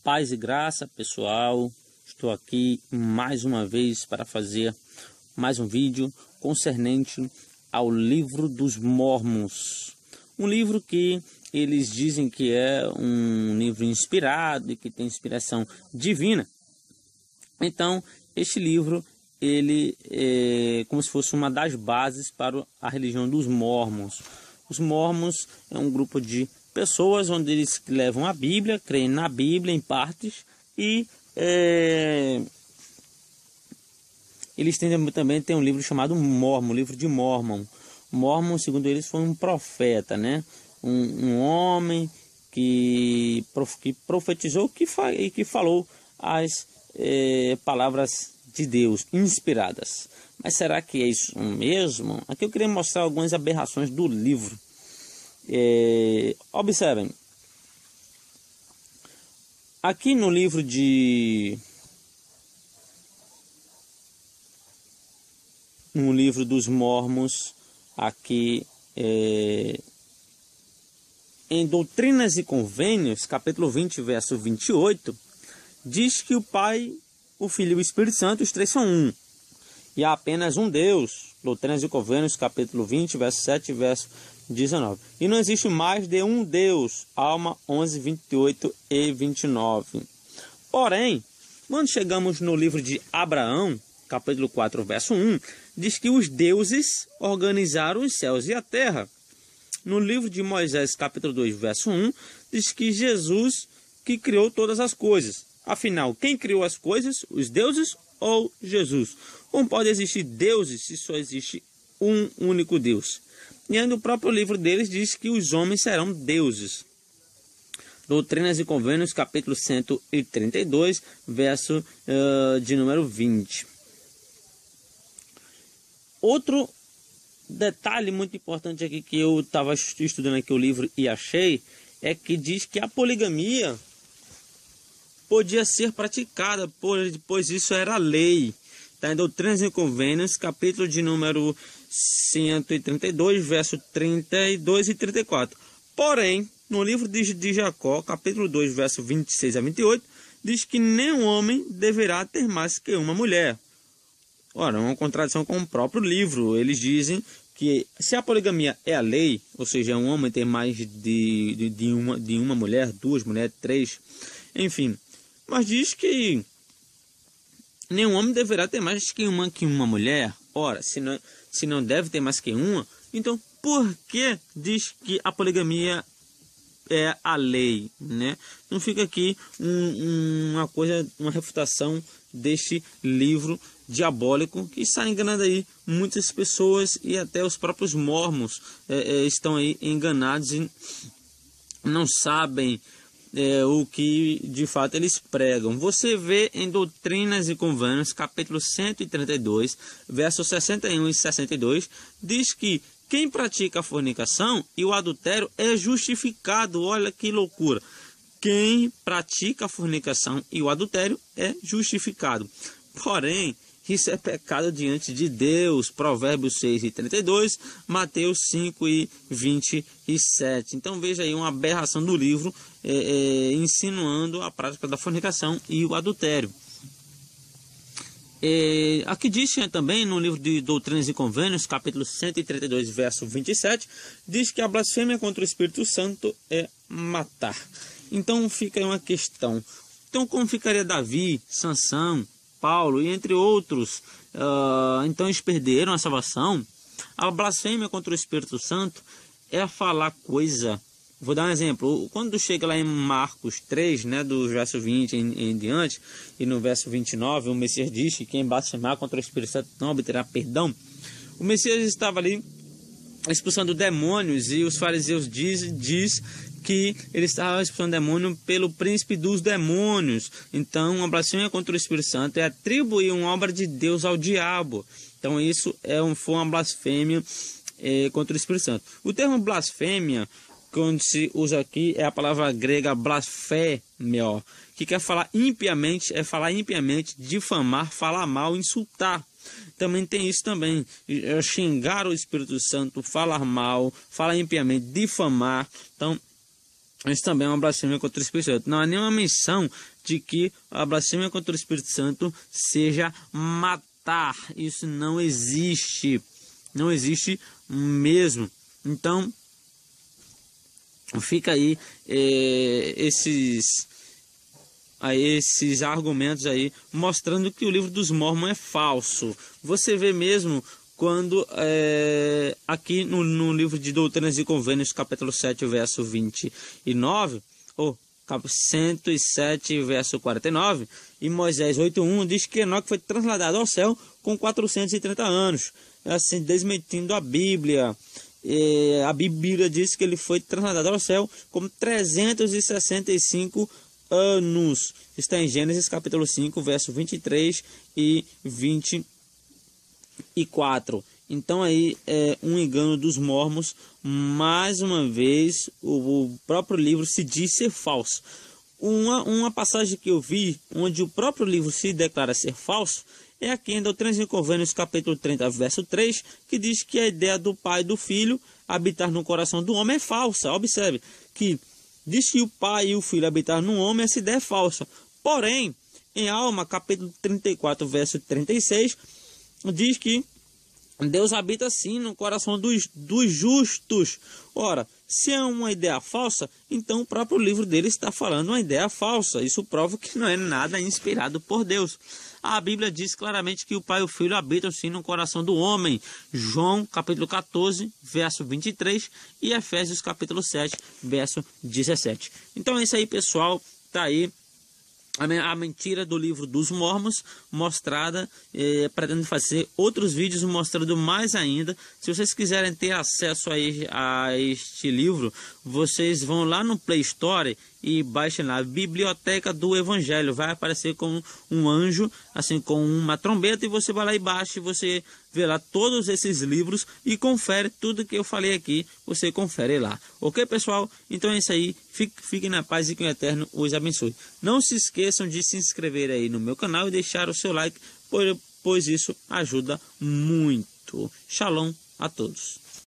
Paz e graça, pessoal. Estou aqui mais uma vez para fazer mais um vídeo concernente ao livro dos Mormons. Um livro que eles dizem que é um livro inspirado e que tem inspiração divina. Então, este livro, ele é como se fosse uma das bases para a religião dos Mormons. Os Mormons é um grupo de pessoas onde eles levam a Bíblia, creem na Bíblia em partes e eles também têm um livro chamado Mormon, o livro de Mormon. Mormon, segundo eles, foi um profeta, né? Um homem que profetizou e que falou as palavras de Deus inspiradas. Mas será que é isso mesmo? Aqui eu queria mostrar algumas aberrações do livro. Observem. Aqui no livro dos Mormons, aqui em Doutrinas e Convênios, capítulo 20, verso 28, diz que o Pai, o Filho e o Espírito Santo, os três são um. E há apenas um Deus. Doutrinas e Convênios, capítulo 20, verso 7 e verso 19. E não existe mais de um Deus. Alma 11, 28 e 29. Porém, quando chegamos no livro de Abraão, capítulo 4, verso 1, diz que os deuses organizaram os céus e a terra. No livro de Moisés, capítulo 2, verso 1, diz que Jesus que criou todas as coisas. Afinal, quem criou as coisas? Os deuses ou Jesus? Como pode existir deuses se só existe um único Deus? E ainda o próprio livro deles diz que os homens serão deuses. Doutrinas e Convênios, capítulo 132, verso de número 20. Outro detalhe muito importante aqui que eu estava estudando aqui o livro e achei, é que diz que a poligamia podia ser praticada, pois isso era lei. Está em Doutrinas e Convênios, capítulo de número 132, verso 32 e 34. Porém, no livro de Jacó, capítulo 2, verso 26 a 28, diz que nenhum homem deverá ter mais que uma mulher. Ora, é uma contradição com o próprio livro. Eles dizem que se a poligamia é a lei, ou seja, um homem ter mais de uma mulher, duas mulheres, três, enfim. Mas diz que nenhum homem deverá ter mais que uma mulher. Ora, se não deve ter mais que uma, então por que diz que a poligamia é a lei, né? Não fica aqui uma refutação deste livro diabólico que está enganando aí muitas pessoas, e até os próprios mormons estão aí enganados e não sabem o que de fato eles pregam. Você vê em Doutrinas e Convênios, capítulo 132, versos 61 e 62, diz que quem pratica a fornicação e o adultério é justificado. Olha que loucura! Quem pratica a fornicação e o adultério é justificado. Porém, isso é pecado diante de Deus. Provérbios 6 e 32, Mateus 5 e 27. Então veja aí uma aberração do livro insinuando a prática da fornicação e o adultério. Aqui diz também no livro de Doutrinas e Convênios, capítulo 132, verso 27, diz que a blasfêmia contra o Espírito Santo é matar. Então fica aí uma questão. Então como ficaria Davi, Sansão, Paulo e entre outros? Então eles perderam a salvação. A blasfêmia contra o Espírito Santo é falar coisa. Vou dar um exemplo. Quando chega lá em Marcos 3, né, do verso 20 em diante, e no verso 29, o Messias diz que quem blasfemar contra o Espírito Santo não obterá perdão. O Messias estava ali expulsando demônios, e os fariseus diz que ele estava expulsando demônio pelo príncipe dos demônios. Então, a blasfêmia contra o Espírito Santo é atribuir uma obra de Deus ao diabo. Então, isso foi uma blasfêmia contra o Espírito Santo. O termo blasfêmia, quando se usa aqui, é a palavra grega blasfémio, que quer falar impiamente, difamar, falar mal, insultar. Também tem isso também, xingar o Espírito Santo, falar mal, falar impiamente, difamar. Então, isso também é uma blasfêmia contra o Espírito Santo. Não há nenhuma menção de que a blasfêmia contra o Espírito Santo seja matar. Isso não existe. Não existe mesmo. Então, fica aí esses argumentos aí mostrando que o livro dos Mormons é falso. Você vê mesmo quando aqui no livro de Doutrinas e Convênios, capítulo 7, verso 29, ou 107, verso 49, e Moisés 8:1 diz que Enoque foi trasladado ao céu com 430 anos, assim desmentindo a Bíblia. A Bíblia diz que ele foi trasladado ao céu com 365 anos. Está em Gênesis capítulo 5, verso 23 e 24. Então aí é um engano dos mormons. Mais uma vez, o próprio livro se diz ser falso. Uma passagem que eu vi, onde o próprio livro se declara ser falso, é aqui em Doutrinas e Convênios, capítulo 30, verso 3, que diz que a ideia do pai e do filho habitar no coração do homem é falsa. Observe que diz que o pai e o filho habitar no homem, essa ideia é falsa. Porém, em Alma, capítulo 34, verso 36, diz que Deus habita sim no coração dos justos. Ora, se é uma ideia falsa, então o próprio livro dele está falando uma ideia falsa. Isso prova que não é nada inspirado por Deus. A Bíblia diz claramente que o pai e o filho habitam sim no coração do homem. João capítulo 14, verso 23 e Efésios capítulo 7, verso 17. Então é isso aí, pessoal. Tá aí a mentira do livro dos Mormons mostrada. Pretendo fazer outros vídeos mostrando mais ainda. Se vocês quiserem ter acesso a este livro, vocês vão lá no Play Store e baixem lá Biblioteca do Evangelho. Vai aparecer com um anjo, assim, com uma trombeta, e você vai lá e baixa, e você vê lá todos esses livros e confere tudo que eu falei aqui. Você confere lá, ok, pessoal? Então é isso aí. Fiquem na paz e que o Eterno os abençoe. Não se esqueçam de se inscrever aí no meu canal e deixar o seu like, pois isso ajuda muito. Shalom a todos.